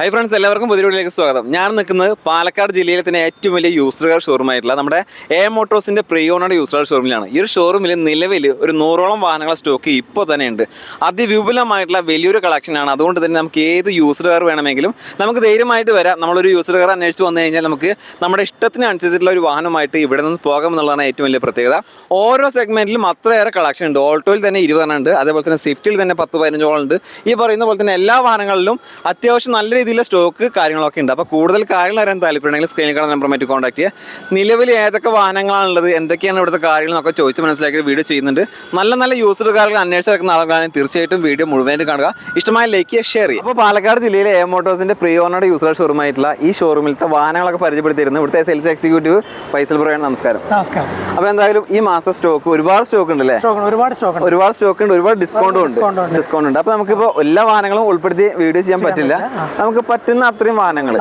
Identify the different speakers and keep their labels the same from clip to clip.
Speaker 1: Hi friends, എല്ലാവർക്കും പുതിയ വീഡിയോയിലേക്ക് സ്വാഗതം. ഞാൻ നിൽക്കുന്നത് പാലക്കാട് ജില്ലയിലെ തന്നെ ഏറ്റവും വലിയ യൂസ്ഡ് കാർ ഷോറൂമായിട്ടുള്ള നമ്മുടെ എ മോട്ടോഴ്സിന്റെ പ്രീ ഓണഡ് യൂസ്ഡ് കാർ ഷോറൂമിലാണ്. ഈ ഒരു ഷോറൂമിൽ നിലവിൽ ഒരു 100ഓളം വാഹനങ്ങളുടെ സ്റ്റോക്ക് ഇപ്പോൾ തന്നെ ഉണ്ട്. അതിവിപുലമായിട്ടുള്ള വലിയൊരു കളക്ഷനാണ്. അതുകൊണ്ട് തന്നെ നമുക്ക് ഏത് യൂസ്ഡ് കാർ വേണമെങ്കിലും നമുക്ക് ധൈര്യമായിട്ട് വരാം. നമ്മളൊരു യൂസ്ഡ് കാർ അന്വേഷിച്ച് വന്നു കഴിഞ്ഞാൽ നമുക്ക് നമ്മുടെ ഇഷ്ടത്തിന് അനുസരിച്ചിട്ടുള്ള ഒരു വാഹനമായിട്ട് ഇവിടെ നിന്ന് പോകാം എന്നുള്ളതാണ് ഏറ്റവും വലിയ പ്രത്യേകത. ഓരോ സെഗ്മെന്റിലും അത്രയേറെ കളക്ഷൻ ഉണ്ട്. ഓൾട്ടോയിൽ തന്നെ 20 ഉണ്ട്, അതേപോലെ തന്നെ സ്വിഫ്റ്റിൽ തന്നെ 10-15ഓളം ഉണ്ട്. ഈ പറയുന്ന പോലെ തന്നെ എല്ലാ വാഹനങ്ങളിലും അത്യാവശ്യം നല്ല രീതിയിലുള്ള സ്റ്റോക്ക് കാര്യങ്ങളൊക്കെ ഉണ്ട്. അപ്പോൾ കൂടുതൽ കാര്യങ്ങൾ അറിയാൻ താല്പര്യമുണ്ടെങ്കിൽ സ്ക്രീനിൽ കാണുന്ന നമ്പറുമായിട്ട് കോൺടാക്ട് ചെയ്യുക. നിലവിൽ ഏതൊക്കെ വാഹനങ്ങളാണുള്ളത്, എന്തൊക്കെയാണ് ഇവിടുത്തെ കാര്യങ്ങൾ എന്നൊക്കെ ചോദിച്ച് മനസ്സിലാക്കി വീഡിയോ ചെയ്യുന്നുണ്ട്. നല്ല നല്ല യൂസ്ഡ് കാറുകൾ അന്വേഷിച്ചിരിക്കുന്ന ആളുകളാണെങ്കിൽ തീർച്ചയായിട്ടും വീഡിയോ മുഴുവനായിട്ട് കാണുക. ഇഷ്ടമായ ലൈക്ക് ചെയ്യുക, ഷെയർ ചെയ്യുക. അപ്പോൾ പാലക്കാട് ജില്ലയിലെ എ മോട്ടോഴ്സിന്റെ പ്രീ ഓണഡ് യൂസ്ഡ് ഷോറൂമായിട്ടുള്ള ഈ ഷോറൂമിലത്തെ വാഹനങ്ങളൊക്കെ പരിചയപ്പെടുത്തിയിരുന്നു ഇവിടുത്തെ സെയിൽസ് എക്സിക്യൂട്ടീവ് ഫൈസൽ ബ്രോയാണ്. നമസ്കാരം.
Speaker 2: നമസ്കാരം.
Speaker 1: അപ്പോൾ എന്തായാലും ഈ മാസം സ്റ്റോക്ക് ഒരുപാട് സ്റ്റോക്ക് ഉണ്ട് അല്ലേ?
Speaker 2: ഒരുപാട് സ്റ്റോക്ക് ഉണ്ട്,
Speaker 1: ഒരുപാട് ഡിസ്കൗണ്ട് ഉണ്ട്. അപ്പോൾ നമുക്കിപ്പോൾ എല്ലാ വാഹനങ്ങളും ഉൾപ്പെടുത്തി വീഡിയോ ചെയ്യാൻ പറ്റില്ല. നമുക്ക് പറ്റുന്ന അത്രയും വാഹനങ്ങൾ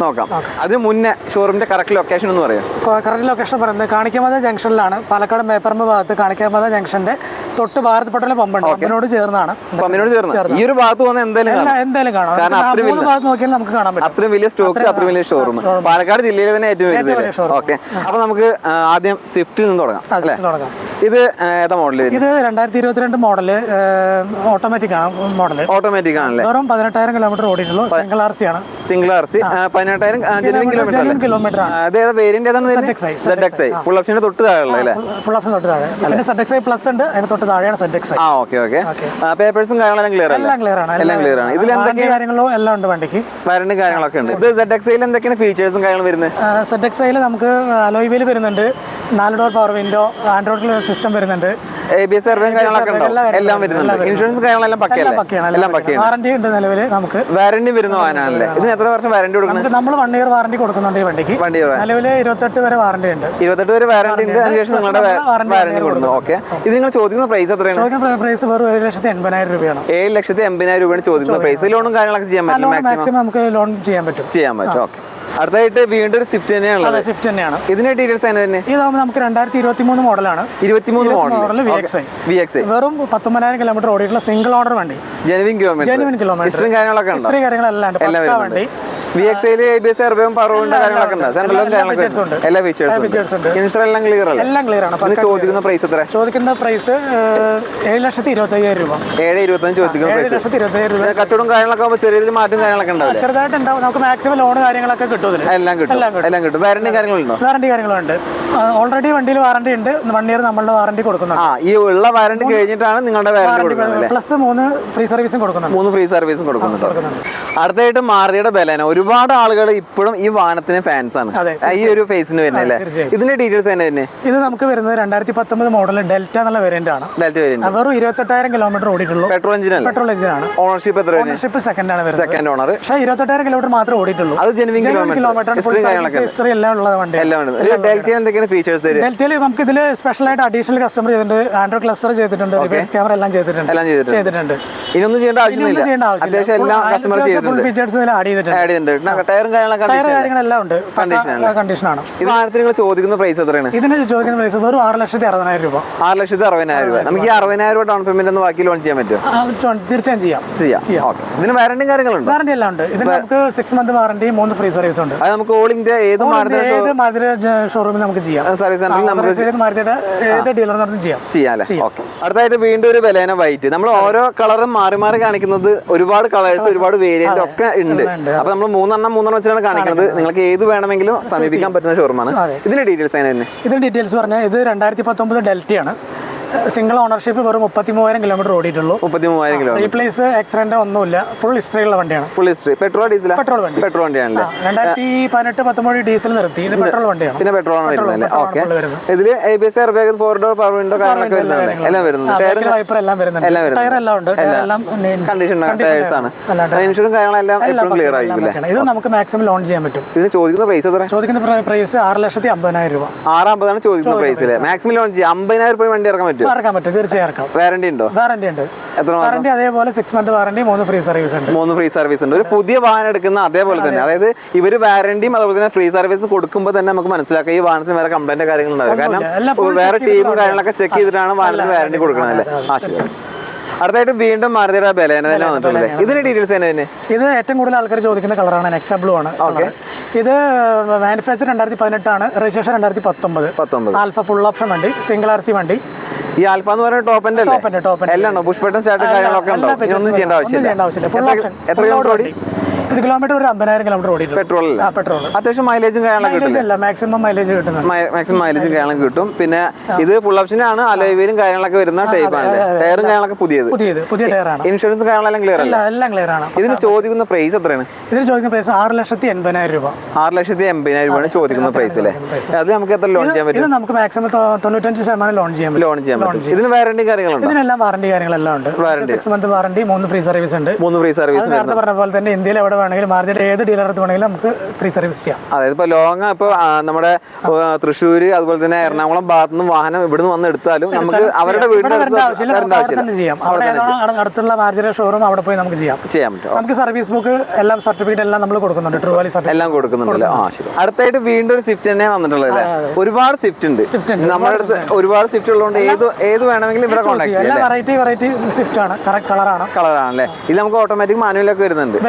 Speaker 1: നോക്കാം. അതിന് മുന്നേ ഷോറൂമിന്റെ കറക്റ്റ് ലൊക്കേഷൻ എന്ന് പറയാം.
Speaker 2: കറക്റ്റ് ലൊക്കേഷൻ പറയുന്നത് കാണിക്കാമത ജംഗ്ഷനിലാണ്. പാലക്കാട് മേപ്പറമ്പ് ഭാഗത്ത് കാണിക്കാമത ജംഗ്ഷന്റെ തൊട്ട് ഭാരത് പെട്രോൾ പമ്പുണ്ട്, പമ്പിനോട് ചേർന്നാണ്.
Speaker 1: ഈ ഒരു ഭാഗത്ത് വന്ന് എന്തായാലും കാണാം. കാരണം
Speaker 2: ഭാഗത്ത് നോക്കിയാൽ നമുക്ക് കാണാൻ പറ്റും.
Speaker 1: അത്രയും വലിയ സ്റ്റോക്ക്, അത്രയും വലിയ ഷോറൂം പാലക്കാട് ജില്ലയിലെ തന്നെ ഏറ്റവും വലിയ. ഓക്കെ, അപ്പൊ നമുക്ക് ആദ്യം സ്വിഫ്റ്റിൽ നിന്ന് തുടങ്ങാം. ഇത് ഏതാ മോഡൽ?
Speaker 2: ഇത് 2022 മോഡല്, ഓട്ടോമാറ്റിക് ആണ്. ഓട്ടോമാറ്റിക്
Speaker 1: ആണല്ലേ?
Speaker 2: വെറും 18,000 കിലോമീറ്റർ ഓടിയിട്ടുള്ളൂ. സിംഗിൾ ആർ സി ആണ്.
Speaker 1: 18,000 കിലോമീറ്റർ ആണ്. ഫുൾ ഓപ്ഷന് തൊട്ട് താഴെ.
Speaker 2: പിന്നെ ZXi പ്ലസ് ഉണ്ട്, അതിന് തൊട്ട് താഴെയാണ് ZXi.
Speaker 1: പേപ്പേഴ്സും കാര്യങ്ങളെല്ലാം ക്ലിയർ ആണ്. ഇതിൽ എന്തൊക്കെ
Speaker 2: കാര്യങ്ങളും എല്ലാം ഉണ്ട് വണ്ടിക്ക്.
Speaker 1: വാറന്റി കാര്യങ്ങളൊക്കെ ഉണ്ട്. ഇത് ZXi എന്തൊക്കെയാണ് ഫീച്ചേഴ്സും കാര്യങ്ങളും വരുന്നത്?
Speaker 2: ZXi നമുക്ക് അലോയ് വീൽ വരുന്നുണ്ട്, 4 door power window, Android system വരുന്നുണ്ട്,
Speaker 1: ABS കാര്യങ്ങളൊക്കെ എല്ലാം വരുന്നുണ്ട്. ഇൻഷുറൻസ് കാര്യങ്ങളെല്ലാം പക്കയാണ്.
Speaker 2: വാറന്റി ഉണ്ട് നിലവിൽ. നമുക്ക്
Speaker 1: വാറന്റി വരുന്ന വാഹനമാണല്ലേ? ഇതിന് എത്ര വർഷം വാറന്റി കൊടുക്കുന്നത്?
Speaker 2: നമ്മൾ 1 ഇയർ വാറന്റി കൊടുക്കുന്നുണ്ട് ഈ വണ്ടിക്ക്. നിലവിൽ 28 വരെ വാറന്റി ഉണ്ട്.
Speaker 1: 28 വരെ വാറന്റി ഉണ്ട്. അതിനുശേഷം നിങ്ങളുടെ വാറന്റി കൊടുക്കുന്നു. ഓക്കെ, ഇത് നിങ്ങൾ ചോദിക്കുന്ന പ്രൈസ് എത്രയാണ്?
Speaker 2: ചോദിക്കുന്ന പ്രൈസ് വെറും 7,80,000 രൂപയാണ്.
Speaker 1: 7,80,000 രൂപയാണ് ചോദിക്കുന്ന പ്രൈസ്. ലോണും കാര്യങ്ങളൊക്കെ ചെയ്യാൻ പറ്റും.
Speaker 2: മാക്സിമം നമുക്ക് ലോൺ ചെയ്യാൻ പറ്റും.
Speaker 1: ഓക്കെ, അടുത്തായിട്ട് വീണ്ടും ഒരു സ്വിഫ്റ്റ് തന്നെയാണ്.
Speaker 2: സ്വിഫ്റ്റ് തന്നെയാണ്.
Speaker 1: ഇതിന്റെ ഡീറ്റെയിൽസ് തന്നെ
Speaker 2: ഇതാകുമ്പോൾ നമുക്ക് 2023 മോഡലാണ്.
Speaker 1: 23 മോഡൽ
Speaker 2: VXi. വെറും 19,000 കിലോമീറ്റർ ഓടിയിട്ടുള്ള സിംഗിൾ ഓണർ വണ്ടി.
Speaker 1: Genuine kilometre. ഹിസ്റ്ററി കാര്യങ്ങളെല്ലാം ഉണ്ട്. VXiയിൽ ABS കാര്യങ്ങളൊക്കെ ഉണ്ട്. സെൻട്രലും കാര്യങ്ങളൊക്കെ എല്ലാ ഫീച്ചേഴ്സും ഉണ്ട്. ഇൻഷുറൻസ് എല്ലാം ക്ലിയർ ആണ്. ചോദിക്കുന്ന പ്രൈസ് എത്ര?
Speaker 2: ചോദിക്കുന്ന പ്രൈസ് 7,25,000 രൂപ.
Speaker 1: 7,25 ചോദിക്കുന്ന പ്രൈസ്.
Speaker 2: 7,25,000 രൂപ.
Speaker 1: കച്ചവടം കാര്യങ്ങളൊക്കെ ആകുമ്പോൾ ചെറിയ രീതിയിൽ മാറ്റം കാര്യങ്ങളൊക്കെ ഉണ്ടാവും.
Speaker 2: ചെറുതായിട്ടുണ്ടാവും. നമുക്ക് മാക്സിമം ലോൺ കാര്യങ്ങളൊക്കെ കിട്ടും.
Speaker 1: എല്ലാം കിട്ടും. വാറന്റി കാര്യങ്ങളുണ്ടോ?
Speaker 2: വാറന്റി കാര്യങ്ങളുണ്ട്. ഓൾറെഡി വണ്ടിയിൽ വാറന്റി ഉണ്ട്. 1 ഇയർ നമ്മളുടെ വാറന്റി കൊടുക്കുന്നുണ്ട്.
Speaker 1: ഈ ഉള്ള വാറന്റി കഴിഞ്ഞിട്ടാണ് നിങ്ങളുടെ വാറന്റി കൊടുക്കുന്നത്.
Speaker 2: പ്ലസ് 3 ഫ്രീ സർവീസും കൊടുക്കുന്നുണ്ട്.
Speaker 1: അടുത്തായിട്ട് മാരുതിയുടെ ബലേനോ. ഒരുപാട് ആളുകൾ ഇപ്പോഴും ഈ വാഹനത്തിന് ഫാൻസ് ആണ്. ഈ ഒരു ഫേസിന് വരുന്നല്ലേ? ഇതിന്റെ ഡീറ്റെയിൽസ് തന്നെ.
Speaker 2: ഇത് നമുക്ക് വരുന്നത് 2019 മോഡൽ ഡെൽറ്റ എന്നുള്ള വേരിയന്റ് ആണ്. വെറും 28,000 കിലോമീറ്റർ ഓടിയിട്ടുള്ളൂ. പെട്രോൾ എഞ്ചിൻ ആണ്. ഓണർഷിപ്പ് സെക്കൻഡ് ആണ് വരുന്നത്.
Speaker 1: Second owner.
Speaker 2: പക്ഷേ 28,000 കിലോമീറ്റർ മാത്രമേ ഓടിയിട്ടുള്ളൂ.
Speaker 1: അത് ജെനുവിൻ കിലോമീറ്റർ.
Speaker 2: ഹിസ്റ്ററി എല്ലാം ഉള്ള വണ്ടിയാണ്.
Speaker 1: ഡെൽറ്റയിൽ എന്തൊക്കെയാണ് ഫീച്ചേഴ്സ്?
Speaker 2: ഡെൽറ്റയിൽ നമുക്ക് ഇതിൽ സ്പെഷ്യൽ ആയിട്ട് അഡീഷണൽ കസ്റ്റമർ ചെയ്തിട്ടുണ്ട്. ആൻഡ്രോയിഡ് ക്ലസ്റ്റർ ചെയ്തിട്ടുണ്ട്, റിവേഴ്സ് ക്യാമറ എല്ലാം ചെയ്തിട്ടുണ്ട്.
Speaker 1: ഇനിയൊന്നും ചെയ്യേണ്ട ആവശ്യമില്ല. അത്യാവശ്യം എല്ലാ കസ്റ്റമർ ചെയ്തിട്ടുണ്ട്.
Speaker 2: ഫീച്ചേഴ്സ് ആഡ് ചെയ്തിട്ടുണ്ട്.
Speaker 1: ടയറും
Speaker 2: കാര്യങ്ങളെല്ലാം ഉണ്ട്. കണ്ടീഷനാണ്.
Speaker 1: ഈ വാഹനത്തിന് നിങ്ങൾ ചോദിക്കുന്ന പ്രൈസ് എത്രയാണ്?
Speaker 2: ഇതിന് ചോദിക്കുന്ന പ്രൈസ് വെറും 6,60,000 രൂപ.
Speaker 1: 6,60,000 രൂപ. നമുക്ക് ഈ 60,000 രൂപ ഡൗൺ പേയ്മെന്റ് ഒന്ന് ബാക്കി ലോൺ ചെയ്യാൻ പറ്റുമോ?
Speaker 2: തീർച്ചയായും ചെയ്യാം.
Speaker 1: ഇതിന് വാറന്റി കാര്യങ്ങളുണ്ട്.
Speaker 2: വാറന്റി എല്ലാം ഉണ്ട്. ഇതിന് നമുക്ക് 6 മന്ത് വാറന്റി, 3 ഫ്രീ സർവീസ് ഉണ്ട്.
Speaker 1: അത് നമുക്ക് ഓൾ ഇന്ത്യ ഏത് മാരുതി
Speaker 2: ഷോറൂമിൽ നമുക്ക് ചെയ്യാം.
Speaker 1: സർവീസ് സെന്ററിൽ നമുക്ക്
Speaker 2: മാരുതിയുടെ ഏത് ഡീലറിനും ചെയ്യാം.
Speaker 1: അടുത്തായിട്ട് വീണ്ടും ഒരു ബലേനോ വൈറ്റ്. നമ്മൾ ഓരോ കളറും മാറി മാറി കാണിക്കുന്നത്. ഒരുപാട് കളേഴ്സ്, ഒരുപാട് വേരിയന്റ് ഒക്കെ ഉണ്ട്. അപ്പൊ നമ്മൾ മൂന്നെണ്ണം വെച്ചാണ് കാണിക്കുന്നത്. നിങ്ങൾക്ക് ഏത് വേണമെങ്കിലും സമീപിക്കാൻ പറ്റുന്ന ഷോറൂമാണ്. ഇതിന്റെ ഡീറ്റെയിൽസ് തന്നെ.
Speaker 2: ഇതിന്റെ ഡീറ്റെയിൽസ് പറഞ്ഞാൽ ഇത് 2019 ഡെൽറ്റയാണ്. സിംഗിൾ ഓണർഷിപ്പ് വെറും 33,000 കിലോമീറ്റർ ഓടിയിട്ടുള്ളൂ.
Speaker 1: 33,000 കിലോമീറ്റർ.
Speaker 2: റീപ്ലേസ് ആക്സിഡന്റ് ഒന്നുമില്ല. ഫുൾ ഹിസ്റ്ററി ഉള്ള വണ്ടിയാണ്.
Speaker 1: Full history. Petrol diesel?
Speaker 2: Petrol
Speaker 1: വണ്ടിയാണല്ലേ?
Speaker 2: 2018-19 ഡീസൽ നിർത്തി. ഇത് പെട്രോൾ വണ്ടിയാണ്.
Speaker 1: പിന്നെ പെട്രോൾ ആണ് വരുന്നത്. ഓക്കെ, ഇതില് ABS 4 ഡോർ പവർ വിൻഡോ കാര്യങ്ങളൊക്കെ വരുന്നുണ്ട്. എല്ലാം വരുന്നുണ്ട്.
Speaker 2: വൈപ്പർ എല്ലാം വരുന്നുണ്ട്. ടയർ എല്ലാം ഉണ്ട്.
Speaker 1: കണ്ടീഷൻ ടയേഴ്സ് ആണ്. ഇൻഷുറൻസ് കാര്യങ്ങളെല്ലാം എപ്പോഴും ക്ലിയർ ആയിരിക്കും.
Speaker 2: ഇത് നമുക്ക് മാക്സിമം ലോൺ ചെയ്യാൻ പറ്റും.
Speaker 1: ഇതിന് ചോദിക്കുന്ന പ്രൈസ് എത്ര?
Speaker 2: ചോദിക്കുന്ന പ്രൈസ് 6,50,000 രൂപ.
Speaker 1: 6,50,000 ചോദിക്കുന്ന പ്രൈസിൽ മാക്സിമം ലോൺ ചെയ്യാം. 50,000 രൂപ വണ്ടി ഇറക്കാൻ പറ്റും.
Speaker 2: തീർച്ചയായും.
Speaker 1: വാറന്റി ഉണ്ടോ?
Speaker 2: വാറന്റി ഉണ്ട്. വാറന്റി അതേപോലെ 6 മന്ത് വാറന്റി, 3 ഫ്രീ സർവീസ് ഉണ്ട്.
Speaker 1: 3 ഫ്രീ സർവീസ് ഉണ്ട്. ഒരു പുതിയ വാഹനം എടുക്കുന്ന അതേപോലെ തന്നെ. അതായത് ഇവര് വാറന്റിയും അതുപോലെ തന്നെ ഫ്രീ സർവീസ് കൊടുക്കുമ്പോൾ തന്നെ നമുക്ക് മനസ്സിലാക്കാം ഈ വാഹനത്തിന് വേറെ കംപ്ലൈന്റ് കാര്യങ്ങളുണ്ടാവും. കാരണം വേറെ ടീമും കാര്യങ്ങളൊക്കെ ചെക്ക് ചെയ്തിട്ടാണ് വാഹനത്തിന് വാറന്റി കൊടുക്കണല്ലേ. അടുത്തായിട്ട് വീണ്ടും മാരുതിയുടെ ബലേന തന്നെ വന്നിട്ടുള്ളത്. ഇതിന്റെ ഡീറ്റെയിൽസ് തന്നെ.
Speaker 2: ഇത് ഏറ്റവും കൂടുതൽ ആൾക്കാർ ചോദിക്കുന്ന കളറാണ് നെക്സ ബ്ലൂ ആണ്. ഇത് മാനുഫാക്ചർ 2018 ആണ്, രജിസ്ട്രേഷൻ 2019. ആൽഫ ഫുൾ ഓപ്ഷൻ വണ്ടി, സിംഗിൾ RC വണ്ടി.
Speaker 1: ഈ ആൽഫ എന്ന് പറയുന്നത് ടോപ്പിന്റെ എല്ലാം പുഷ് ബട്ടൺ സ്റ്റാർട്ട് കാര്യങ്ങളൊക്കെ ഉണ്ടോ? ഒന്നും ചെയ്യേണ്ട ആവശ്യമില്ല.
Speaker 2: Full option.
Speaker 1: എത്ര കിലോമീറ്റർ ഓടി?
Speaker 2: ഇത് കിലോമീറ്റർ ഒരു 50,000 കിലോമീറ്റർ ഓടിയിട്ടുണ്ട്.
Speaker 1: പെട്രോൾ അത്യാവശ്യം മൈലേജും കാര്യങ്ങളൊക്കെ കിട്ടും.
Speaker 2: മാക്സിമം മൈലേജ് കിട്ടുന്നുണ്ട്.
Speaker 1: മാക്സിമം മൈലേജും കാര്യങ്ങളൊക്കെ കിട്ടും. പിന്നെ ഇത് ഫുൾ ഓപ്ഷൻ ആണ്, അലോയിലും കാര്യങ്ങളൊക്കെ വരുന്ന ടൈപ്പ് ആണ്. ടയറും കാര്യങ്ങളൊക്കെ
Speaker 2: പുതിയ ടയറാണ്.
Speaker 1: ഇൻഷുറൻസ് കാര്യങ്ങളെല്ലാം ക്ലിയർ അല്ല?
Speaker 2: എല്ലാം ക്ലിയർ ആണ്.
Speaker 1: ഇതിന് ചോദിക്കുന്ന പ്രൈസ് എത്രയാണ്?
Speaker 2: ഇതിന് ചോദിക്കുന്ന പ്രൈസ് 6,80,000 രൂപ.
Speaker 1: 6,80,000 രൂപയാണ് ചോദിക്കുന്ന പ്രൈസ് അല്ലേ? അത് നമുക്ക് എത്ര ലോൺ ചെയ്യാൻ പറ്റും?
Speaker 2: ഇത് നമുക്ക് മാക്സിമം 95% ലോൺ ചെയ്യാൻ
Speaker 1: പറ്റും. ഇതിന് വാറണ്ടി കാര്യങ്ങളുണ്ട്?
Speaker 2: ഇതിനെല്ലാം വാറണ്ടി കാര്യങ്ങളെല്ലാം ഉണ്ട്. 6 മന്ത് വാറണ്ടി, 3 ഫ്രീ സർവീസ് ഉണ്ട്.
Speaker 1: 3 ഫ്രീ സർവീസ്.
Speaker 2: നേരത്തെ പറഞ്ഞ പോലെ തന്നെ ഇന്ത്യയിൽ എവിടെ വേണമെങ്കിലും മാരുതിയുടെ ഏത് ഡീലർക്ക് വേണമെങ്കിലും നമുക്ക് ഫ്രീ സർവീസ് ചെയ്യാം.
Speaker 1: അതായത് ഇപ്പൊ ലോങ് ഇപ്പൊ നമ്മുടെ തൃശ്ശൂര് അതുപോലെ തന്നെ എറണാകുളം ഭാഗത്തു നിന്ന് വാഹനം ഇവിടുന്ന് വന്ന് എടുത്താലും നമുക്ക് അവരുടെ വീടിന്റെ
Speaker 2: ചെയ്യാം. അടുത്തുള്ള മാരുതിയുടെ ഷോറൂം അവിടെ പോയി നമുക്ക് ചെയ്യാൻ പറ്റും. നമുക്ക് സർവീസ് ബുക്ക് എല്ലാം സർട്ടിഫിക്കറ്റ് എല്ലാം നമ്മൾ കൊടുക്കുന്നുണ്ട്. ട്രൂ വാല്യൂ സർട്ടിഫിക്കറ്റ്
Speaker 1: എല്ലാം കൊടുക്കുന്നുണ്ടല്ലോ. അടുത്തായിട്ട് വീണ്ടും ഒരു സ്വിഫ്റ്റ് തന്നെ വന്നിട്ടുള്ളത്. ഒരുപാട് സ്വിഫ്റ്റ് ഉണ്ട് നമ്മുടെ അടുത്ത്. ഒരുപാട് സ്വിഫ്റ്റ് ഉള്ളതുകൊണ്ട് ഏത് വേണമെങ്കിലും ഇവിടെ കോൺടാക്ട് ചെയ്യാം.
Speaker 2: വെറൈറ്റി സ്വിഫ്റ്റ് ആണ്.
Speaker 1: കളറാണല്ലേ? ഇത് നമുക്ക് ഓട്ടോമാറ്റിക് മാനുവലൊക്കെ വരുന്നുണ്ട്.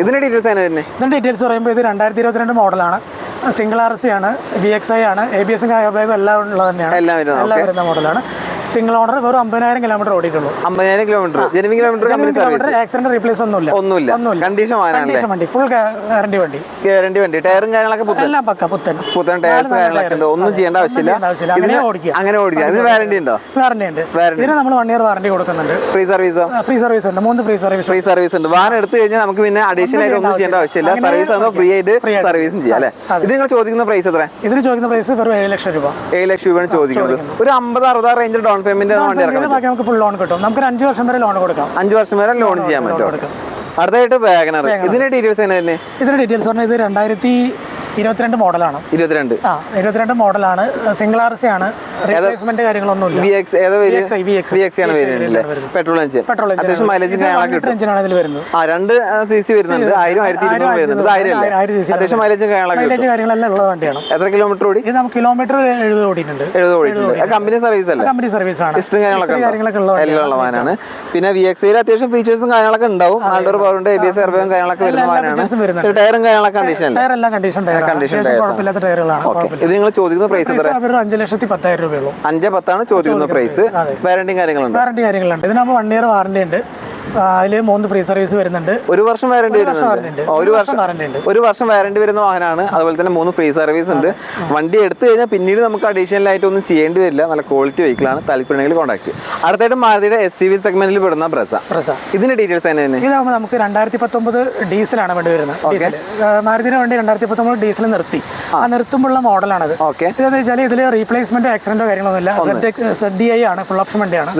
Speaker 1: ഇതിന്റെ ഡീറ്റെയിൽസ് ആണ് വരുന്നത്.
Speaker 2: ഇതിന്റെ ഡീറ്റെയിൽസ് പറയുമ്പോൾ ഇത് 2022 മോഡലാണ്. സിംഗിൾ RC ആണ്, VXI ആണ്, ABS എല്ലാം ഉള്ളത് തന്നെയാണ്. എല്ലാം വരുന്ന മോഡലാണ്. സിംഗിൾ ഓണർ, വെറും 50,000 കിലോമീറ്റർ ഓടിയിട്ടുള്ളൂ.
Speaker 1: 50,000 kilometre genuine kilometre. Company service,
Speaker 2: accident replace ഒന്നുമില്ല.
Speaker 1: കണ്ടീഷൻ
Speaker 2: വണ്ടി, ഫുൾ ഗ്യാരണ്ടി വണ്ടി.
Speaker 1: ടയറും കാര്യങ്ങളൊക്കെ
Speaker 2: എല്ലാം പുത്തൻ
Speaker 1: ടയർസ് കാര്യങ്ങളൊക്കെ ഉണ്ട്. ഒന്നും ചെയ്യേണ്ട ആവശ്യമില്ല. അങ്ങനെ ഓടിക്കുക. ഇതിന് വാറണ്ടി ഉണ്ടോ?
Speaker 2: വാറണ്ടി ഉണ്ട്. ഇതിന് നമ്മൾ 1 ഇയർ വാറണ്ടി കൊടുക്കുന്നുണ്ട്.
Speaker 1: ഫ്രീ സർവീസ് ഉണ്ട്.
Speaker 2: 3
Speaker 1: ഫ്രീ സർവീസ് ഉണ്ട്. വാഹനം എടുത്തു കഴിഞ്ഞാൽ നമുക്ക് പിന്നെ അഡീഷണൽ ആയിട്ട് ഒന്നും ചെയ്യേണ്ട ആവശ്യമില്ല. സർവീസ് ആകുമ്പോൾ ഫ്രീ ആയിട്ട് സർവീസും ചെയ്യാം അല്ലേ? ഇത് നിങ്ങൾ ചോദിക്കുന്ന പ്രൈസ് എത്ര?
Speaker 2: ഇതിന് ചോദിക്കുന്ന പ്രൈസ് വെറും 7 ലക്ഷം രൂപ.
Speaker 1: 7 ലക്ഷം രൂപയാണ് ചോദിക്കുന്നത്. ഒരു 50-60 റേഞ്ചിൽ ഡൗൺ പേയ്മെന്റ് വണ്ടി ഇറക്കാം.
Speaker 2: നമുക്ക് ഫുൾ ലോൺ കിട്ടും. നമുക്ക് 5 വർഷം വരെ ലോൺ കൊടുക്കാം.
Speaker 1: 5 വർഷം വരെ ലോൺ ചെയ്യാൻ പറ്റും. അടുത്തായിട്ട് വാഗണർ. ഇതിന്റെ ഡീറ്റെയിൽസ് തന്നെ?
Speaker 2: ഇതിന്റെ ഡീറ്റെയിൽസ് പറഞ്ഞാൽ ഇത് 2022 മോഡലാണ്. 22 മോഡലാണ്. സിംഗിൾ RC ആണ്. റീപ്ലേസ്മെന്റ് കാര്യങ്ങളൊന്നുമില്ല.
Speaker 1: Petrol engine. അത്യാവശ്യം മൈലേജും കാര്യങ്ങളൊക്കെ
Speaker 2: എഞ്ചിനാണ് ഇതിൽ വരുന്നത്.
Speaker 1: 2 CC വരുന്നുണ്ട്. 1000-1200 വരുന്നുണ്ട്. 1000 അത്യാവശ്യം മൈലേജും
Speaker 2: കാര്യങ്ങളെല്ലാം ഉള്ള വണ്ടിയാണ്.
Speaker 1: എത്ര കിലോമീറ്റർ ഓടി?
Speaker 2: ഇത് നമുക്ക് കിലോമീറ്റർ 70 ഓടിയിട്ടുണ്ട്.
Speaker 1: കമ്പനി സർവീസ് അല്ലേ?
Speaker 2: കമ്പനി സർവീസ് ആണ്.
Speaker 1: ഹിസ്റ്ററി കാര്യങ്ങളൊക്കെ ഉള്ള വാഹനമാണ്. പിന്നെ VXI അത്യാവശ്യം ഫീച്ചേഴ്സും കാര്യങ്ങളൊക്കെ ഉണ്ടാവും. 4 ഡോർ പവറിന്റെ ABS എയർബാഗും കാര്യങ്ങളൊക്കെ വരുന്ന വാഹനമാണ്. ടയറും കാര്യങ്ങളൊക്കെ കണ്ടീഷൻ ഇത് നിങ്ങൾ ചോദിക്കുന്ന പ്രൈസ്
Speaker 2: 5,10,000 രൂപയുള്ളൂ.
Speaker 1: 5-10 ചോദിക്കുന്ന പ്രൈസ്. വാറണ്ടി കാര്യങ്ങളുണ്ട്.
Speaker 2: ഇതിനാകുമ്പോൾ 1 ഇയർ വാറണ്ടി ഉണ്ട്. അതിൽ 3 ഫ്രീ സർവീസ് വരുന്നുണ്ട്.
Speaker 1: 1 വർഷം വാറണ്ടി വരുന്നുണ്ട്. 1 വർഷം വാറണ്ടി വരുന്ന വാഹനമാണ്. അതുപോലെ തന്നെ 3 ഫ്രീ സർവീസ് ഉണ്ട്. വണ്ടി എടുത്തു കഴിഞ്ഞാൽ പിന്നീട് നമുക്ക് അഡീഷണൽ ആയിട്ട് ഒന്നും ചെയ്യേണ്ടി വരില്ല. നല്ല ക്വാളിറ്റി വെഹിക്കിളാണ്. താല്പര്യമെങ്കിൽ കോൺടാക്ട് ചെയ്യും. അടുത്തായിട്ട് മാരുതിയുടെ SUV സെഗ്മെന്റിൽ പെടുന്ന ബ്രസ. ഇതിന്റെ ഡീറ്റെയിൽസ് തന്നെ?
Speaker 2: ഇതാകുമ്പോൾ നമുക്ക് 2019 ഡീസലാണ് വേണ്ടി വരുന്നത്. മാരുതിയുടെ വണ്ടി 2019 ഡീസൽ നിർത്തി. ആ നിർത്തുമ്പോഴുള്ള മോഡലാണത്. ഇതെന്ന് വെച്ചാൽ ഇതിൽ റീപ്ലേസ്മെന്റ് ആക്സിഡന്റോ കാര്യങ്ങളൊന്നുമില്ല. ZDI ആണ്. ഫുൾ ഓപ്ഷൻ വണ്ടിയാണ്.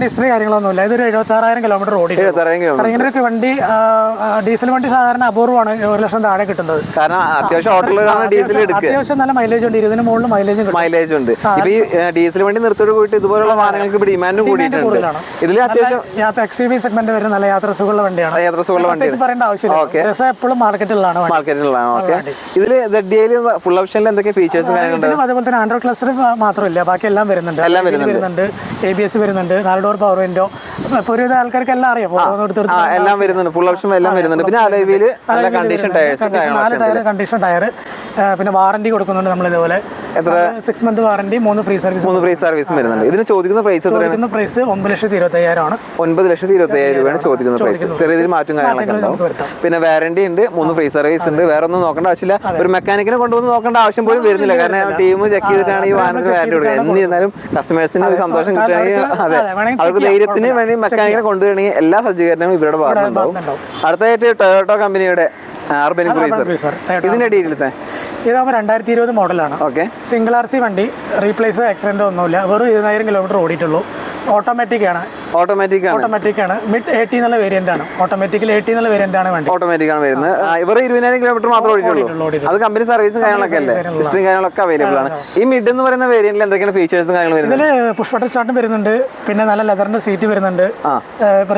Speaker 2: ഹിസ്റ്ററി കാര്യങ്ങളൊന്നുമില്ല. ഇതൊരു 76,000 കിലോമീറ്റർ ഓടി. ഇങ്ങനെയൊക്കെ വണ്ടി ഡീസൽ വണ്ടി സാധാരണ അപൂർവമാണ് 1 ലക്ഷം താഴെ കിട്ടുന്നത്.
Speaker 1: കാരണം അത്യാവശ്യം
Speaker 2: നല്ല മൈലേജ് ഉണ്ട്. 20 മുകളിൽ
Speaker 1: മൈലേജ് ഉണ്ട്. ഇപ്പൊ ഈ ഡീസൽ വണ്ടി നിർത്തോട് പോയിട്ട് ഇതുപോലുള്ള വാഹനങ്ങൾക്ക് ഡിമാൻഡും കൂടിയിട്ടുണ്ട്. ഇതിൽ അത്യാവശ്യം
Speaker 2: XUV സെഗ്മെന്റ് വരുന്ന നല്ല യാത്ര സുഖമുള്ള വണ്ടിയാണ്. പറയേണ്ട ആവശ്യമില്ല. എപ്പോഴും മാർക്കറ്റിലാണ്.
Speaker 1: ഇതില് ZDI ഫുൾ ഓപ്ഷനിൽ എന്തൊക്കെ ഫീച്ചേഴ്സ് കാര്യങ്ങളുണ്ട്?
Speaker 2: അതുപോലെ തന്നെ ആൻഡ്രോയിഡ് ക്ലസ്റ്റർ മാത്രമില്ല, ബാക്കി എല്ലാം വരുന്നുണ്ട്. ABS വരുന്നുണ്ട്. 4 ഡോർ പവർ വിൻഡോ. ഒരുവിധ ആൾക്കാർക്ക് എല്ലാം അറിയാം.
Speaker 1: എല്ലാം വരുന്നുണ്ട്. ഫുൾ ഓപ്ഷൻ എല്ലാം വരുന്നുണ്ട്. പിന്നെ അലോയില് നല്ല കണ്ടീഷൻ ടയർ.
Speaker 2: Condition tyre. പിന്നെ വാറണ്ടി കൊടുക്കുന്നുണ്ട്. നമ്മൾ ഇതുപോലെ 6 മന്ത് വാറണ്ടി, 3 ഫ്രീ സർവീസ്
Speaker 1: വരുന്നുണ്ട്. ഇതിന് ചോദിക്കുന്ന പ്രൈസ് എത്രയാണ്?
Speaker 2: പ്രൈസ് 9,25,000 ആണ്.
Speaker 1: 9,25,000 രൂപയാണ് ചോദിക്കുന്ന പ്രൈസ്. ചെറിയ രീതിയിൽ മാറ്റം കാര്യങ്ങളൊക്കെ ഉണ്ടാവും. പിന്നെ വാറണ്ടി ഉണ്ട്, 3 ഫ്രീ സർവീസ് ഉണ്ട്. വേറെ ഒന്നും നോക്കേണ്ട ആവശ്യമില്ല. ഒരു മെക്കാനിക്കിനെ കൊണ്ടുവന്ന് നോക്കേണ്ട ആവശ്യം പോലും വരുന്നില്ല. കാരണം ടീം ചെക്ക് ചെയ്തിട്ടാണ് ഈ വാഹനത്തിന് വാറണ്ടി കൊടുക്കുക. എന്നിരുന്നാലും കസ്റ്റമേഴ്സിന് ഒരു സന്തോഷം കിട്ടുകയാണെങ്കിൽ അതെ അവർക്ക് ധൈര്യത്തിന് വേണ്ടി മെക്കാനിക്കിനെ കൊണ്ടുവരികയാണെങ്കിൽ എല്ലാ സജ്ജീകരണവും ഇവരുടെ ഭാഗത്തുണ്ടാവും. അടുത്തായിട്ട് ടൊയോട്ടോ കമ്പനിയുടെ അർബൻ ക്രൂയിസർ. ഇതിന്റെ ഡീറ്റെയിൽസ്?
Speaker 2: ഇതാകുമ്പോൾ 2020 മോഡലാണ്. സിംഗിൾ RC വണ്ടി. റീപ്ലേസ് ആക്സിഡന്റ് ഒന്നുമില്ല. വെറും 20,000 കിലോമീറ്റർ ഓടിയിട്ടുള്ളൂ. ഓട്ടോമാറ്റിക് ആണ്. മിഡ് 80 എന്നുള്ള വേരിയന്റ് ആണ്. ഓട്ടോമാറ്റിക്കൽ 80 എന്നുള്ള വേരിയന്റ് ആണ് വണ്ടി.
Speaker 1: ഓട്ടോമാറ്റിക് ആണ് വരുന്നത്. ഇവർ 20,000 കിലോമീറ്റർ മാത്രമേ ഓടിയിട്ടുള്ളൂ. അത് കമ്പനി സർവീസും കാര്യങ്ങളൊക്കെ അല്ലേ? ഹിസ്റ്ററി കാര്യങ്ങളൊക്കെ അവൈലബിൾ ആണ്. ഈ മിഡ് എന്ന് പറയുന്ന വേരിയന്റിൽ എന്തൊക്കെയാണ് ഫീച്ചേഴ്സും കാര്യങ്ങളും വരുന്നത്?
Speaker 2: ഇതിൽ പുഷ് ബട്ടൺ സ്റ്റാർട്ടും വരുന്നുണ്ട്. പിന്നെ നല്ല ലെതറിന്റെ സീറ്റ് വരുന്നുണ്ട്.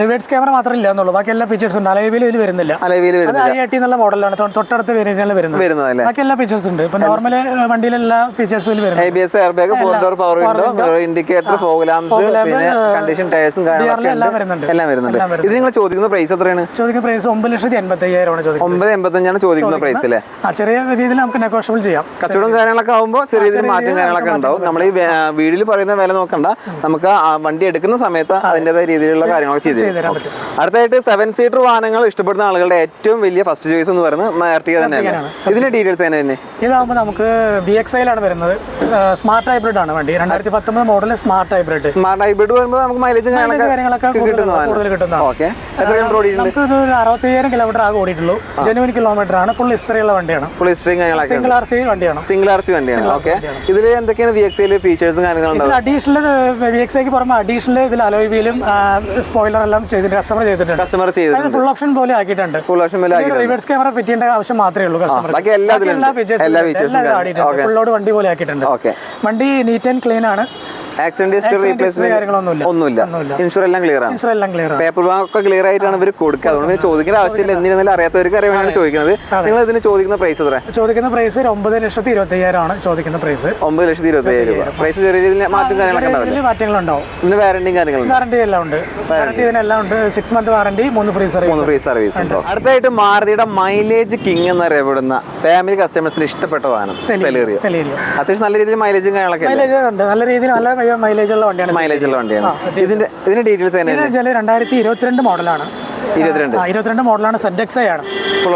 Speaker 2: റിവേഴ്സ് ക്യാമറ മാത്രമേ ഇല്ല എന്നുള്ളൂ. ബാക്കി എല്ലാ ഫീച്ചേഴ്സും ഉണ്ട്. അലോയ് വീൽ ഇതിൽ വരുന്നില്ല. i80 എന്നുള്ള മോഡലാണ്. തൊട്ടടുത്ത വേരിയന്റിലാണ് വരുന്നത്. ബാക്കി എല്ലാ ഫീച്ചേഴ്സ് ഉണ്ട്. ഇപ്പൊ നോർമൽ വണ്ടിയിലെല്ലാ ഫീച്ചേഴ്സും വരുന്നത്.
Speaker 1: ABS airbag, 4 door power window, indicator, fog lamps, condition ടയർസും കാര്യങ്ങളൊക്കെ എല്ലാം വരുന്നുണ്ട്. ഇത് നിങ്ങൾ ചോദിക്കുന്ന പ്രൈസ് എത്രയാണ്?
Speaker 2: ചോദിക്കുന്ന പ്രൈസ് 9,85,000
Speaker 1: 9,85,000 ചോദിക്കുന്ന പ്രൈസ് അല്ലേ?
Speaker 2: ചെറിയ രീതിയിൽ നമുക്ക് നെഗോഷ്യബിൾ ചെയ്യാം.
Speaker 1: കച്ചവടം കാര്യങ്ങളൊക്കെ ആകുമ്പോൾ ചെറിയ രീതിയിൽ മാറ്റം കാര്യങ്ങളൊക്കെ ഉണ്ടാവും. നമ്മൾ ഈ വീട്ടിൽ പറയുന്ന വില നോക്കണ്ട, നമുക്ക് ആ വണ്ടി എടുക്കുന്ന സമയത്ത് അതിൻ്റെതായ രീതിയിലുള്ള കാര്യങ്ങളൊക്കെ ചെയ്തു തരാം. അടുത്തായിട്ട് 7 സീറ്റർ വാഹനങ്ങൾ ഇഷ്ടപ്പെടുന്ന ആളുകളുടെ ഏറ്റവും വലിയ ഫസ്റ്റ് ചോയ്സ് എന്ന് പറയുന്നത് Ertiga തന്നെയാണ്. ഇതിന്റെ ഡീറ്റെയിൽസ് തന്നെ
Speaker 2: ഇതാകുമ്പോൾ നമുക്ക് VXI ലാണ് വരുന്നത്. സ്മാർട്ട് ഹൈബ്രിഡ് ആണ് വണ്ടി. 2019 model smart hybrid.
Speaker 1: Smart hybrid വരുമ്പോൾ നമുക്ക് മൈലേജും കാര്യങ്ങളൊക്കെ
Speaker 2: കൂടുതൽ കിട്ടുന്നതാണ്. നമുക്ക് ഇത് 65,000 കിലോമീറ്റർ ആകെ ഓടിയിട്ടുള്ളൂ. ജെനുവിൻ കിലോമീറ്റർ ആണ്. ഫുൾ ഹിസ്റ്ററി ഉള്ള വണ്ടിയാണ്.
Speaker 1: ഫുൾ ഹിസ്റ്ററി കാര്യങ്ങളൊക്കെ.
Speaker 2: സിംഗിൾ RC വണ്ടിയാണ്.
Speaker 1: സിംഗിൾ RC വണ്ടിയാണ്. ഓക്കെ. ഇതിൽ എന്തൊക്കെയാണ് VXI ഫീച്ചേഴ്സും കാര്യങ്ങളും?
Speaker 2: അഡീഷണൽ VXIക്ക് പുറമെ അഡീഷണൽ ഇതിൽ അലോയ് വീലും സ്പോയിലർ എല്ലാം കസ്റ്റമർ ചെയ്തിട്ടുണ്ട്. ഫുൾ ഓപ്ഷൻ പോലെ ആക്കിയിട്ടുണ്ട്. റിവേഴ്സ് ക്യാമറ ഫിറ്റ് ചെയ്യേണ്ട ആവശ്യം മാത്രമേ ഉള്ളൂ കസ്റ്റമർ. ഫുൾ ലോഡ് വണ്ടി പോലെ ആക്കിയിട്ടുണ്ട്. വണ്ടി നീറ്റ് ആൻഡ് ക്ലീൻ ആണ്.
Speaker 1: ഒന്നുമില്ല. ഇൻഷുർ എല്ലാം ക്ലിയർ ആണ്. പേപ്പർ ഒക്കെ ക്ലിയർ ആയിട്ടാണ് ഇവർ കൊടുക്കുക. അതുകൊണ്ട് ചോദിക്കേണ്ട ആവശ്യമില്ല. എന്തിനാലും അറിയാത്തവർക്ക് അറിയാനാണ് ചോദിക്കുന്നത്. നിങ്ങൾ ഇതിന് ചോദിക്കുന്ന പ്രൈസ് എത്ര?
Speaker 2: ചോദിക്കുന്ന പ്രൈസ് 9,25,000 ആണ് ചോദിക്കുന്ന പ്രൈസ്.
Speaker 1: 9,25,000 രൂപ. പ്രൈസ് ചെറിയ രീതിയിൽ മാറ്റം കാര്യങ്ങളൊക്കെ
Speaker 2: മാറ്റങ്ങളുണ്ടാവും.
Speaker 1: ഇതിന് വാറന്റിയും കാര്യങ്ങളും
Speaker 2: വാറന്റി എല്ലാം ഉണ്ട്. വാറന്റി ഇതിനെല്ലാം ഉണ്ട്. 6 മന്ത് വാറന്റി, 3 ഫ്രീ സർവീസ്
Speaker 1: ഉണ്ടോ? അടുത്തായിട്ട് മാരുതിയുടെ മൈലേജ് കിങ് എന്നറിയപ്പെടുന്ന ഫാമിലി കസ്റ്റമേഴ്സിന് ഇഷ്ടപ്പെട്ട വാഹനം സെലേറിയോ. അത്യാവശ്യം നല്ല രീതിയിൽ മൈലേജും കാര്യങ്ങളൊക്കെ
Speaker 2: നല്ല രീതിയിൽ നല്ല മൈലേജ് ഉള്ള വണ്ടിയാണ്.
Speaker 1: ഇതിന്റെ ഡീറ്റെയിൽസ്
Speaker 2: 2022 മോഡലാണ്. 22 മോഡലാണ്. ZXi ആണ്.
Speaker 1: ഫുൾ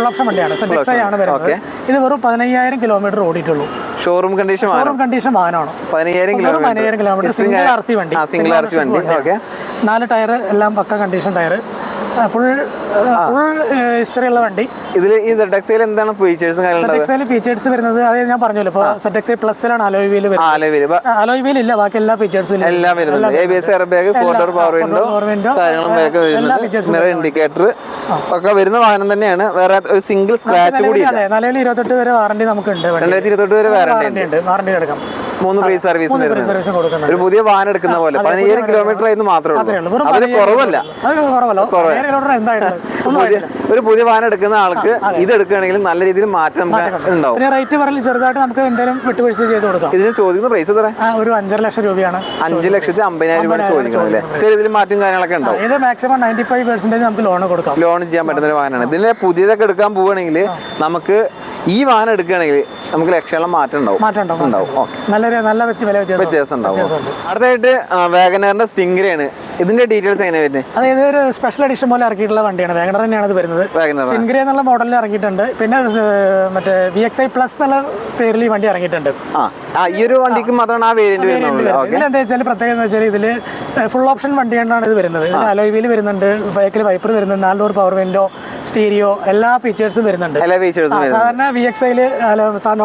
Speaker 2: ഓപ്ഷൻ വണ്ടിയാണ്. ZXi ആണ് വരുന്നത്. ഇത് വെറും 15,000 കിലോമീറ്റർ ഓടിയിട്ടുള്ളൂ.
Speaker 1: ഷോറൂം കണ്ടീഷൻ
Speaker 2: വാഹനമാണ്.
Speaker 1: 15,000
Speaker 2: കിലോമീറ്റർ. സിംഗിൾ RC വണ്ടി. 4 ടയർ എല്ലാം പക്ക കണ്ടീഷൻ ടയർ. ഫുൾ ഹിസ്റ്ററി ഉള്ള വണ്ടി.
Speaker 1: ഇതിൽ ഈ ZXi എന്താണ് ഫീച്ചേഴ്സും
Speaker 2: ZXi ഫീച്ചേഴ്സ് വരുന്നത് അത് ഞാൻ പറഞ്ഞല്ലോ. ഇപ്പോൾ ZXi പ്ലസിലാണ് അലോയ് വീൽ വരുന്നത്. അലോയ് വീൽ ഇല്ല, ബാക്കി എല്ലാ ഫീച്ചേഴ്സും
Speaker 1: എല്ലാം വരുന്നുണ്ട്. ABS airbag, 4-door power window mirror indicator ഒക്കെ വരുന്ന വാഹനം തന്നെയാണ്. വേറെ ഒരു സിംഗിൾ സ്ക്രാച്ച് കൂടി ഇല്ല.
Speaker 2: നിലവിൽ 28 വരെ വാറണ്ടി നമുക്കുണ്ട്.
Speaker 1: 2028 വരെ വാറണ്ടി
Speaker 2: എടുക്കാം.
Speaker 1: 3 ഫ്രീ സർവീസ് ഒരു പുതിയ വാഹനം എടുക്കുന്ന പോലെ. 15,000 കിലോമീറ്റർ ആയിരുന്നു മാത്രമേ ഉള്ളൂ. അതിന് കുറവല്ല. ഒരു പുതിയ വാഹനം എടുക്കുന്ന ആൾക്ക് ഇത് എടുക്കുകയാണെങ്കിൽ നല്ല രീതിയിൽ മാറ്റം നമുക്ക് ഉണ്ടാവും.
Speaker 2: റേറ്റ് പറഞ്ഞാൽ ചെറുതായിട്ട് നമുക്ക് എന്തെങ്കിലും വിട്ടുവീഴ്ച ചെയ്ത് കൊടുക്കാം.
Speaker 1: ഇതിന് ചോദിക്കുന്ന പ്രൈസ് എത്ര?
Speaker 2: ഒരു 5.5 ലക്ഷം രൂപയാണ്.
Speaker 1: 5,50,000 രൂപ ചോദിക്കുന്നത്. ചെറിയ രീതിയിൽ മാറ്റം കാര്യങ്ങളൊക്കെ ഉണ്ടാവും.
Speaker 2: ഇത് മാക്സിമം 95% നമുക്ക് ലോൺ കൊടുക്കാം.
Speaker 1: ലോൺ ചെയ്യാൻ പറ്റുന്ന ഒരു വാഹനമാണ്. ഇതിന്റെ പുതിയതൊക്കെ എടുക്കാൻ പോവുകയാണെങ്കിൽ നമുക്ക് ഈ വാഹനം എടുക്കുകയാണെങ്കിൽ നമുക്ക് ലക്ഷങ്ങളും മാറ്റം ഉണ്ടാവും.
Speaker 2: നല്ല
Speaker 1: വ്യത്യാസം ഉണ്ടാവും. അടുത്തായിട്ട് വാഗനറിന്റെ സ്റ്റിംഗ്രയാണ്. ഇതിന്റെ ഡീറ്റെയിൽസ് എങ്ങനെ വരുന്നത്?
Speaker 2: അതായത് ഒരു സ്പെഷ്യൽ എഡിഷൻ പോലെ ഇറക്കിയിട്ടുള്ള വണ്ടിയാണ്. വാഗനർ തന്നെയാണ് ഇത് വരുന്നത്. സ്റ്റിംഗ്രേ എന്നുള്ള മോഡലിൽ ഇറങ്ങിയിട്ടുണ്ട്. പിന്നെ മറ്റേ VXI പ്ലസ് എന്നുള്ള പേരിൽ ഈ വണ്ടി ഇറങ്ങിയിട്ടുണ്ട്.
Speaker 1: ഈ ഒരു വണ്ടിക്ക് മാത്രമാണ് ആ വേരിയന്റ് വരുന്നത്.
Speaker 2: ഇതിലെന്താ വെച്ചാൽ പ്രത്യേകത എന്ന് വെച്ചാൽ ഇതിൽ ഫുൾ ഓപ്ഷൻ വണ്ടിയാണ് ഇത് വരുന്നത്. ഇതിൽ അലോയ് വീൽ വരുന്നുണ്ട്, ബൈക്കിൽ വൈപ്പർ വരുന്നുണ്ട്, 4-door പവർ വിൻഡോ, സ്റ്റീരിയോ, എല്ലാ ഫീച്ചേഴ്സും വരുന്നുണ്ട്. സാധാരണ VXIയിൽ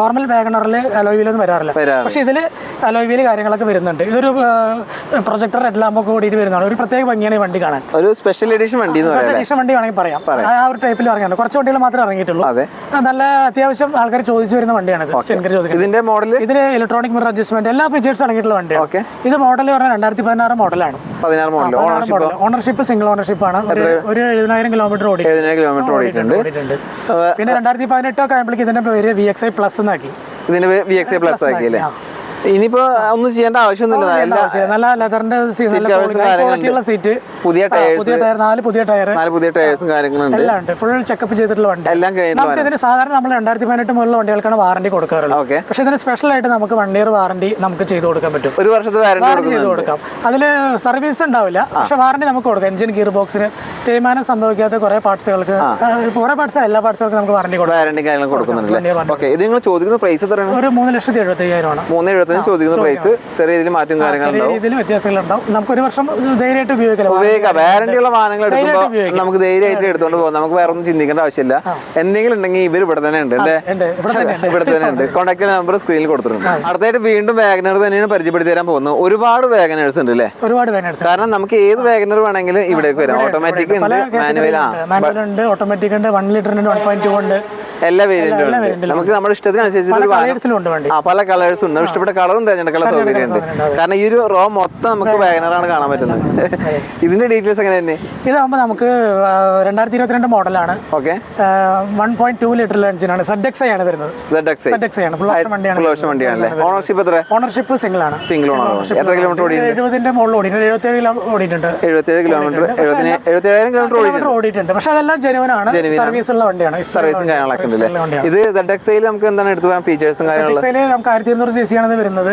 Speaker 2: നോർമൽ വാഗണറിൽ അലോയ് വീലൊന്നും വരാറില്ല. പക്ഷെ ഇതിൽ അലോയ് വീൽ കാര്യങ്ങളൊക്കെ വരുന്നുണ്ട്. ഇതൊരു പ്രൊജക്ടർ ഹെഡ് ലാമ്പൊക്കെ കൂടിയിട്ട് വരുന്നതാണ്. ഒരു പ്രത്യേക ഭംഗിയാണ് ഈ വണ്ടി കാണാൻ.
Speaker 1: ഒരു സ്പെഷ്യൽ എഡിഷൻ വണ്ടി
Speaker 2: വേണമെങ്കിൽ പറയാം. ആ ഒരു ടൈപ്പിൽ ഇറങ്ങിയാണ്. കുറച്ച് വണ്ടികൾ മാത്രമേ ഇറങ്ങിയിട്ടുള്ളൂ. നല്ല അത്യാവശ്യം ആൾക്കാർ ചോദിച്ചു വരുന്ന വണ്ടിയാണ്.
Speaker 1: ഇതിന്റെ മോഡൽ ഇതിൽ
Speaker 2: ഇലക്ട്രോണിക് മിറർ അഡ്ജസ്റ്റ്മെന്റ് എല്ലാ ഫീച്ചേഴ്സ് അടങ്ങിയിട്ടുള്ള വണ്ടിയാണ്. ഇത് മോഡൽ പറഞ്ഞാൽ 2016 മോഡലാണ്. ഓണർഷിപ്പ് സിംഗിൾ ഓണർഷിപ്പ് ആണ്. ഒരു 70,000 കിലോമീറ്റർ ഓടിയിട്ടുണ്ട്. പിന്നെ 2018 ഒക്കെ ആയപ്പോഴേക്ക് ഇതിന്റെ പേര് VXI പ്ലസ് എന്നാക്കി.
Speaker 1: ഇതിന് VXI പ്ലസ് ആക്കിയല്ലേ? ഇനിയിപ്പോ ഒന്നും ചെയ്യേണ്ട ആവശ്യമൊന്നുമില്ല.
Speaker 2: നല്ല ലെതറിന്റെ സീറ്റ്,
Speaker 1: പുതിയ ടയർ,
Speaker 2: 4 പുതിയ
Speaker 1: ടയർസും കാര്യങ്ങളുണ്ട്.
Speaker 2: എല്ലാം ഉണ്ട്. ഫുൾ ചെക്കപ്പ് ചെയ്തിട്ടുള്ള വണ്ടി. നമുക്ക് ഇതിന് സാധാരണ നമ്മൾ 2018 മുതലുള്ള വണ്ടികൾക്കാണ് വാറണ്ടി കൊടുക്കാറുള്ളത്. പക്ഷെ ഇതിന് സ്പെഷ്യൽ ആയിട്ട് നമുക്ക് 1 ഇയർ വാറണ്ടി നമുക്ക് ചെയ്ത് കൊടുക്കാൻ പറ്റും.
Speaker 1: 1 വർഷത്തെ വാറണ്ടി
Speaker 2: ചെയ്ത് കൊടുക്കാം. അതിൽ സർവീസ് ഉണ്ടാവില്ല, പക്ഷെ വാറണ്ടി നമുക്ക് കൊടുക്കാം. എഞ്ചിൻ, ഗിയർ ബോക്സിന് തേയ്മാനം സംഭവിക്കാത്ത കുറെ പാർട്സുകൾക്ക്, എല്ലാ പാർട്സുകൾക്കും നമുക്ക് വാറണ്ടി
Speaker 1: കൊടുക്കും. ഇത് നിങ്ങൾ ചോദിക്കുന്ന പ്രൈസ് എത്രയാണ്?
Speaker 2: ഒരു 3,75,000 ആണ്.
Speaker 1: 3,70,000 ചോദിക്കുന്ന പ്രൈസ്. ചെറിയ രീതിയിൽ മാറ്റം കാര്യങ്ങളുണ്ടാവും.
Speaker 2: ഇതിൽ വ്യത്യാസങ്ങളുണ്ടാവും. നമുക്ക് 1 വർഷം ധൈര്യമായിട്ട് ഉപയോഗിക്കാം.
Speaker 1: വാറണ്ടി ഉള്ള വാഹനങ്ങൾ എടുക്കുമ്പോൾ നമുക്ക് ധൈര്യമായിട്ട് എടുത്തോണ്ട് പോകാം. നമുക്ക് വേറെ ഒന്നും ചിന്തിക്കേണ്ട ആവശ്യമില്ല. എന്തെങ്കിലും ഉണ്ടെങ്കിൽ ഇവർ ഇവിടെ തന്നെ ഉണ്ട്. ഇവിടെ തന്നെ ഉണ്ട്. കോൺടാക്ട് നമ്പർ സ്ക്രീനിൽ കൊടുത്തിട്ടുണ്ട്. അടുത്തായിട്ട് വീണ്ടും വാഗനർ തന്നെയാണ് പരിചയപ്പെടുത്തി തരാൻ പോകുന്നത്. ഒരുപാട് വാഗനേഴ്സ് ഉണ്ട് അല്ലേ? കാരണം നമുക്ക് ഏത് വാഗനർ വേണമെങ്കിലും ഇവിടേക്ക് വരാം. ഓട്ടോമാറ്റിക് ഉണ്ട്, മാനുവൽ ഉണ്ട്,
Speaker 2: ഓട്ടോമാറ്റിക് ഉണ്ട്, 1 ലിറ്റർ ഉണ്ട്, 1.2 ഉണ്ട്.
Speaker 1: എല്ലാ വേരിയന്റും ഉണ്ട്. നമുക്ക് നമ്മുടെ ഇഷ്ടത്തിനനുസരിച്ച് ഒരു
Speaker 2: കളേഴ്സിലും ഉണ്ട് വണ്ടി.
Speaker 1: പല കളേഴ്സും ഉണ്ട്. ഇഷ്ടപ്പെട്ട കളറും തിരഞ്ഞെടുക്കാനുള്ള സൗകര്യം ഉണ്ട്. കാരണം ഈ ഒരു റോ മൊത്തം നമുക്ക് വാഗനറാണ് കാണാൻ പറ്റുന്നത്. ഇതിന്റെ ഡീറ്റെയിൽസ് എങ്ങനെ തന്നെ?
Speaker 2: ഇതാകുമ്പോൾ നമുക്ക് 2022 മോഡലാണ്.
Speaker 1: ഓക്കെ,
Speaker 2: 1.2 ലിറ്റർ എഞ്ചിനാണ്. ZXi ആണ് വരുന്നത്. ZXi ആണ്. ഫുൾ ഓപ്ഷൻ വണ്ടിയാണ്.
Speaker 1: ഓണർഷിപ്പ് എത്ര?
Speaker 2: ഓണർഷിപ്പ് സിംഗിൾ ആണ്.
Speaker 1: Single owner. എത്ര കിലോമീറ്റർ ഓടിയിട്ടുണ്ട്?
Speaker 2: 70ന്റെ മുകളിൽ ഓടിയിട്ടുണ്ട്. 77 ഓടിയിട്ടുണ്ട്.
Speaker 1: 77 കിലോമീറ്റർ 77,000 കിലോമീറ്റർ
Speaker 2: ഓടിയിട്ടുണ്ട്. പക്ഷെ അതെല്ലാം ജെനുവൻ ആണ്. സർവീസ് ഉള്ള വണ്ടിയാണ്.
Speaker 1: സർവീസും കാര്യങ്ങളൊക്കെ ഉണ്ടല്ലേ? ഇത് ZXi നമുക്ക് എന്താണ് എടുത്തു പോകാൻ ഫീച്ചേഴ്സും കാര്യങ്ങളും?
Speaker 2: ZXi നമുക്ക് 1200 cc ആണ് വരുന്നത്.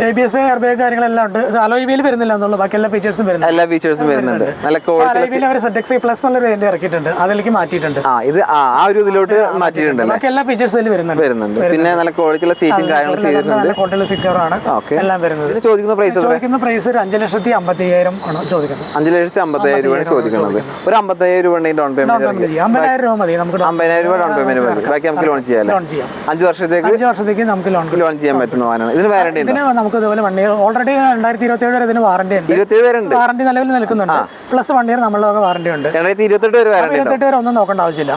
Speaker 2: ABS, എയർ ബാഗ് കാര്യങ്ങളെല്ലാം ഉണ്ട്. അലോയ് വീൽ വരുന്നില്ല എന്നുള്ളൂ. ബാക്കി എല്ലാ ഫീച്ചേഴ്സും വരുന്നുണ്ട്.
Speaker 1: എല്ലാ ഫീച്ചേഴ്സും വരുന്നുണ്ട്. നല്ല ക്വാളിറ്റി
Speaker 2: അവർ ZXi പ്ലസ് എന്നുള്ള വേരിയന്റ് ഇറക്കിയിട്ടുണ്ട്. അതിലേക്ക് മാറ്റിയിട്ടുണ്ട്.
Speaker 1: ഇത് ആ ഒരു ഇതിലോട്ട് മാറ്റിയിട്ടുണ്ടല്ലോ.
Speaker 2: ബാക്കി എല്ലാ ഫീച്ചേഴ്സും വരുന്നുണ്ട്.
Speaker 1: പിന്നെ നല്ല ക്വാളിറ്റിയുള്ള സീറ്റും കാര്യങ്ങളും ചെയ്തിട്ടുണ്ട്.
Speaker 2: ഹോട്ടൽ സിക്കറാണ് എല്ലാം വരുന്നത്.
Speaker 1: ചോദിക്കുന്ന
Speaker 2: പ്രൈസ് ഒരു 5,50,000 ആണ് ചോദിക്കുന്നത്.
Speaker 1: 5,50,000 രൂപയാണ് ചോദിക്കുന്നത്. ഒരു 50,000 രൂപ ഡൗൺ പേയ്മെന്റ്.
Speaker 2: 50,000 രൂപ മതി. നമുക്ക്
Speaker 1: 50,000 രൂപ ഡൗൺ പേയ്മെന്റ് മതി. ബാക്കി നമുക്ക് ലോൺ ചെയ്യാം. 5 വർഷത്തേക്ക്
Speaker 2: നമുക്ക്
Speaker 1: ലോൺ ചെയ്യാൻ പറ്റുന്ന വാഹനമാണ്. ഇതിന് വാറണ്ടി ഉണ്ട്.
Speaker 2: നമുക്ക് ഇതുപോലെ 1 ഇയർ ഓൾറെഡി 2027 വരെ ഇതിന് വാറണ്ടി ഉണ്ട്.
Speaker 1: 27 വരെ ഉണ്ട്.
Speaker 2: വാറണ്ടി നിലവിൽ നിൽക്കുന്നുണ്ട്. പ്ലസ് 1 ഇയർ നമ്മളുടെ വാറണ്ടി ഉണ്ട്.
Speaker 1: 2028 വരെ വാറണ്ടി.
Speaker 2: 28 വരെ ഒന്നും നോക്കേണ്ട ആവശ്യമില്ല.